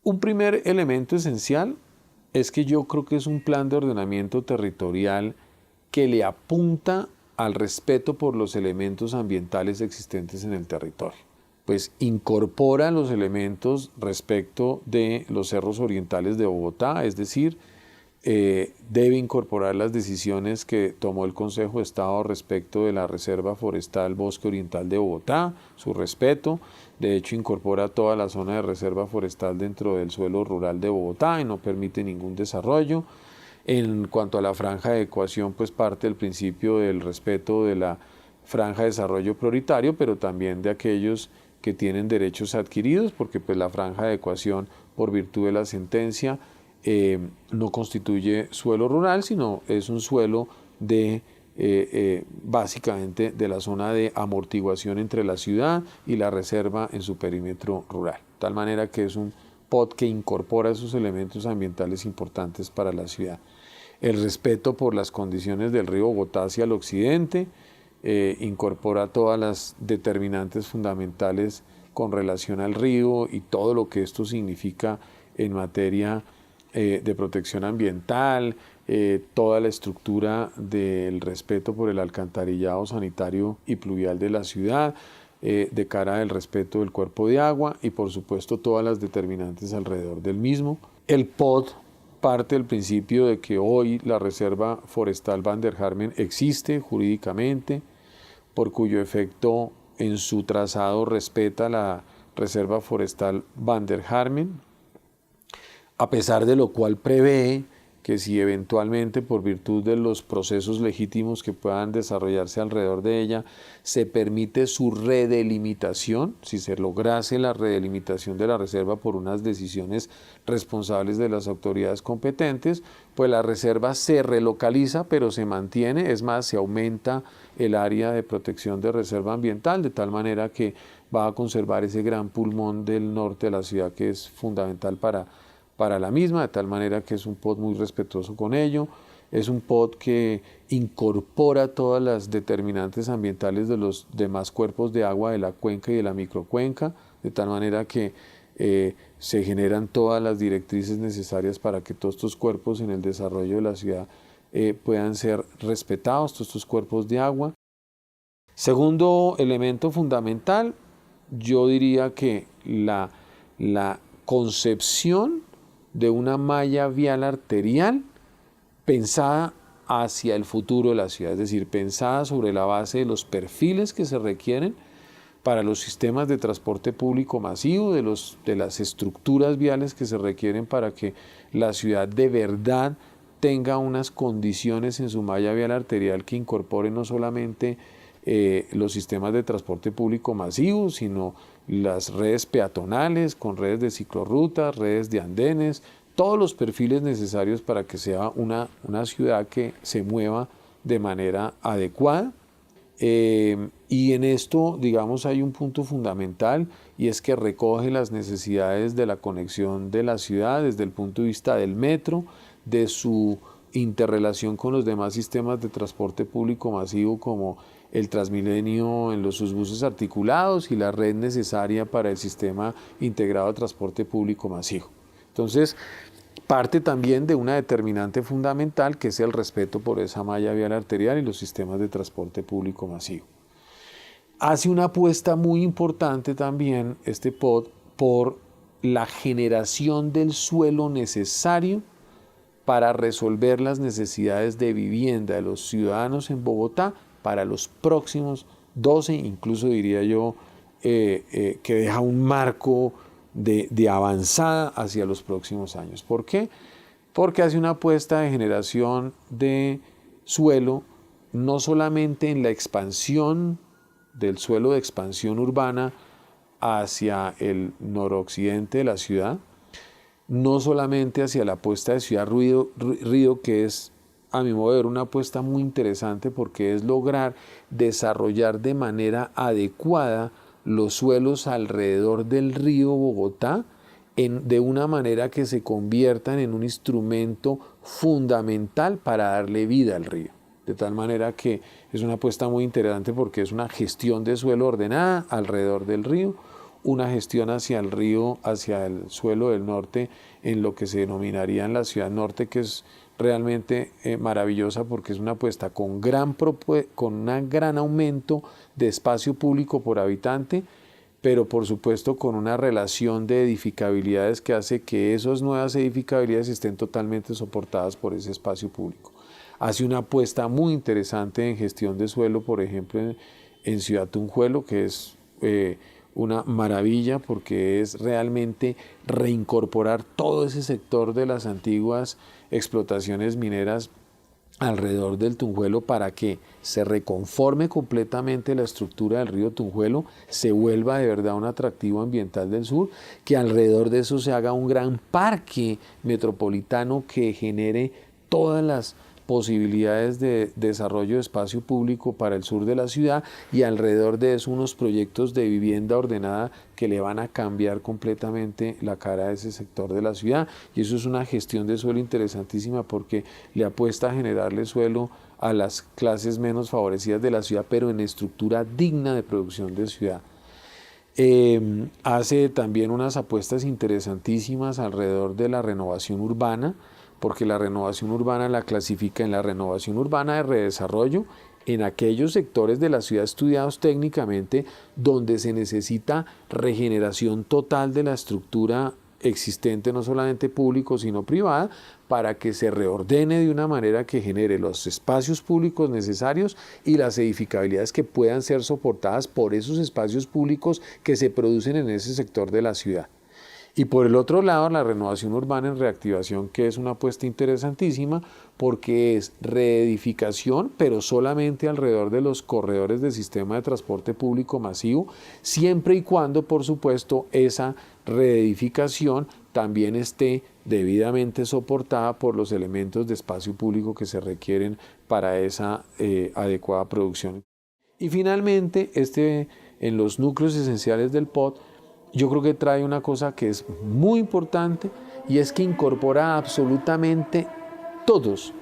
Un primer elemento esencial es que yo creo que es un plan de ordenamiento territorial que le apunta al respeto por los elementos ambientales existentes en el territorio. Pues incorpora los elementos respecto de los cerros orientales de Bogotá, es decir, debe incorporar las decisiones que tomó el Consejo de Estado respecto de la Reserva Forestal Bosque Oriental de Bogotá, su respeto. De hecho, incorpora toda la zona de reserva forestal dentro del suelo rural de Bogotá y no permite ningún desarrollo. En cuanto a la franja de adecuación, pues parte del principio del respeto de la franja de desarrollo prioritario, pero también de aquellos que tienen derechos adquiridos, porque pues la franja de adecuación, por virtud de la sentencia, no constituye suelo rural, sino es un suelo de básicamente de la zona de amortiguación entre la ciudad y la reserva en su perímetro rural. De tal manera que es un POT que incorpora esos elementos ambientales importantes para la ciudad. El respeto por las condiciones del río Bogotá hacia el occidente, incorpora todas las determinantes fundamentales con relación al río y todo lo que esto significa en materia de protección ambiental, toda la estructura del respeto por el alcantarillado sanitario y pluvial de la ciudad, de cara al respeto del cuerpo de agua y por supuesto todas las determinantes alrededor del mismo. El POT parte del principio de que hoy la Reserva Forestal Van der Harmen existe jurídicamente, por cuyo efecto en su trazado respeta la Reserva Forestal Van der Harmen, a pesar de lo cual prevé que si eventualmente por virtud de los procesos legítimos que puedan desarrollarse alrededor de ella se permite su redelimitación, si se lograse la redelimitación de la reserva por unas decisiones responsables de las autoridades competentes, pues la reserva se relocaliza pero se mantiene, es más, se aumenta el área de protección de reserva ambiental de tal manera que va a conservar ese gran pulmón del norte de la ciudad que es fundamental para la misma, de tal manera que es un POT muy respetuoso con ello, es un POT que incorpora todas las determinantes ambientales de los demás cuerpos de agua de la cuenca y de la microcuenca, de tal manera que se generan todas las directrices necesarias para que todos estos cuerpos en el desarrollo de la ciudad puedan ser respetados, todos estos cuerpos de agua. Segundo elemento fundamental, yo diría que la concepción de una malla vial arterial pensada hacia el futuro de la ciudad, es decir, pensada sobre la base de los perfiles que se requieren para los sistemas de transporte público masivo, de las estructuras viales que se requieren para que la ciudad de verdad tenga unas condiciones en su malla vial arterial que incorporen no solamente los sistemas de transporte público masivo, sino las redes peatonales, con redes de ciclorrutas, redes de andenes, todos los perfiles necesarios para que sea una ciudad que se mueva de manera adecuada. Y en esto, digamos, hay un punto fundamental y es que recoge las necesidades de la conexión de la ciudad desde el punto de vista del metro, de su interrelación con los demás sistemas de transporte público masivo como el Transmilenio en sus buses articulados y la red necesaria para el sistema integrado de transporte público masivo. Entonces, parte también de una determinante fundamental que es el respeto por esa malla vial arterial y los sistemas de transporte público masivo. Hace una apuesta muy importante también este POT por la generación del suelo necesario para resolver las necesidades de vivienda de los ciudadanos en Bogotá para los próximos 12, incluso diría yo que deja un marco de avanzada hacia los próximos años. ¿Por qué? Porque hace una apuesta de generación de suelo no solamente en la expansión del suelo de expansión urbana hacia el noroccidente de la ciudad, no solamente hacia la apuesta de Ciudad Río, que es, a mi modo de ver, una apuesta muy interesante porque es lograr desarrollar de manera adecuada los suelos alrededor del río Bogotá de una manera que se conviertan en un instrumento fundamental para darle vida al río. De tal manera que es una apuesta muy interesante porque es una gestión de suelo ordenada alrededor del río, una gestión hacia el río, hacia el suelo del norte, en lo que se denominaría en la ciudad norte, que es realmente maravillosa porque es una apuesta con un gran aumento de espacio público por habitante, pero por supuesto con una relación de edificabilidades que hace que esas nuevas edificabilidades estén totalmente soportadas por ese espacio público. Hace una apuesta muy interesante en gestión de suelo, por ejemplo, en Ciudad Tunjuelo, que es una maravilla porque es realmente reincorporar todo ese sector de las antiguas explotaciones mineras alrededor del Tunjuelo para que se reconforme completamente la estructura del río Tunjuelo, se vuelva de verdad un atractivo ambiental del sur, que alrededor de eso se haga un gran parque metropolitano que genere todas las posibilidades de desarrollo de espacio público para el sur de la ciudad y alrededor de eso unos proyectos de vivienda ordenada que le van a cambiar completamente la cara a ese sector de la ciudad. Y eso es una gestión de suelo interesantísima porque le apuesta a generarle suelo a las clases menos favorecidas de la ciudad, pero en estructura digna de producción de ciudad. Hace también unas apuestas interesantísimas alrededor de la renovación urbana, porque la renovación urbana la clasifica en la renovación urbana de redesarrollo, en aquellos sectores de la ciudad estudiados técnicamente donde se necesita regeneración total de la estructura existente, no solamente público sino privada, para que se reordene de una manera que genere los espacios públicos necesarios y las edificabilidades que puedan ser soportadas por esos espacios públicos que se producen en ese sector de la ciudad. Y por el otro lado, la renovación urbana en reactivación, que es una apuesta interesantísima porque es reedificación, pero solamente alrededor de los corredores del sistema de transporte público masivo, siempre y cuando, por supuesto, esa reedificación también esté debidamente soportada por los elementos de espacio público que se requieren para esa adecuada producción. Y finalmente, en los núcleos esenciales del POT, yo creo que trae una cosa que es muy importante y es que incorpora absolutamente todos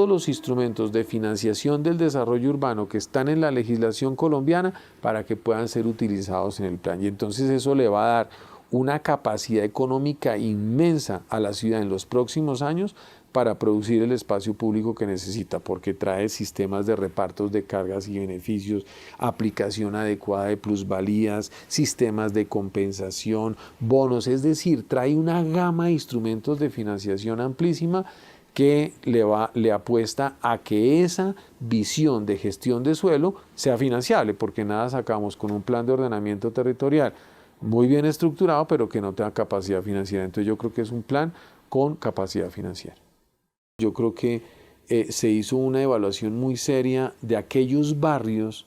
los instrumentos de financiación del desarrollo urbano que están en la legislación colombiana para que puedan ser utilizados en el plan. Y entonces eso le va a dar una capacidad económica inmensa a la ciudad en los próximos años para producir el espacio público que necesita, porque trae sistemas de repartos de cargas y beneficios, aplicación adecuada de plusvalías, sistemas de compensación, bonos, es decir, trae una gama de instrumentos de financiación amplísima que le apuesta a que esa visión de gestión de suelo sea financiable, porque nada sacamos con un plan de ordenamiento territorial muy bien estructurado, pero que no tenga capacidad financiera. Entonces yo creo que es un plan con capacidad financiera. Yo creo que se hizo una evaluación muy seria de aquellos barrios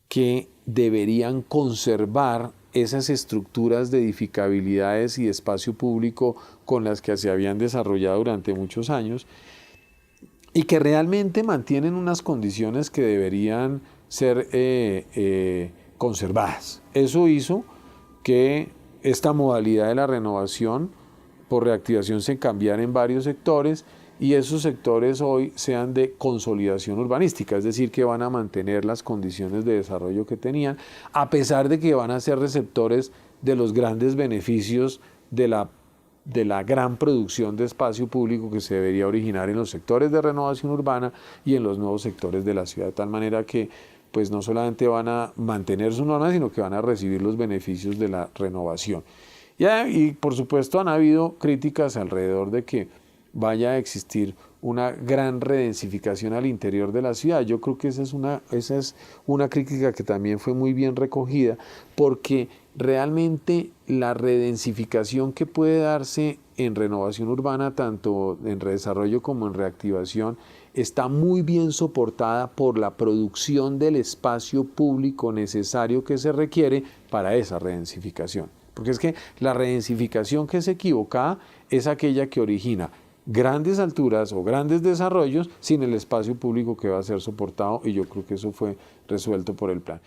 que deberían conservar esas estructuras de edificabilidades y de espacio público con las que se habían desarrollado durante muchos años y que realmente mantienen unas condiciones que deberían ser conservadas. Eso hizo que esta modalidad de la renovación por reactivación se cambiara en varios sectores y esos sectores hoy sean de consolidación urbanística, es decir, que van a mantener las condiciones de desarrollo que tenían, a pesar de que van a ser receptores de los grandes beneficios de la gran producción de espacio público que se debería originar en los sectores de renovación urbana y en los nuevos sectores de la ciudad, de tal manera que pues no solamente van a mantener su norma, sino que van a recibir los beneficios de la renovación. Y por supuesto han habido críticas alrededor de que vaya a existir una gran redensificación al interior de la ciudad. Yo creo que esa es una crítica que también fue muy bien recogida, porque realmente la redensificación que puede darse en renovación urbana, tanto en redesarrollo como en reactivación, está muy bien soportada por la producción del espacio público necesario que se requiere para esa redensificación. Porque es que la redensificación que es equivocada es aquella que origina grandes alturas o grandes desarrollos sin el espacio público que va a ser soportado, y yo creo que eso fue resuelto por el plan.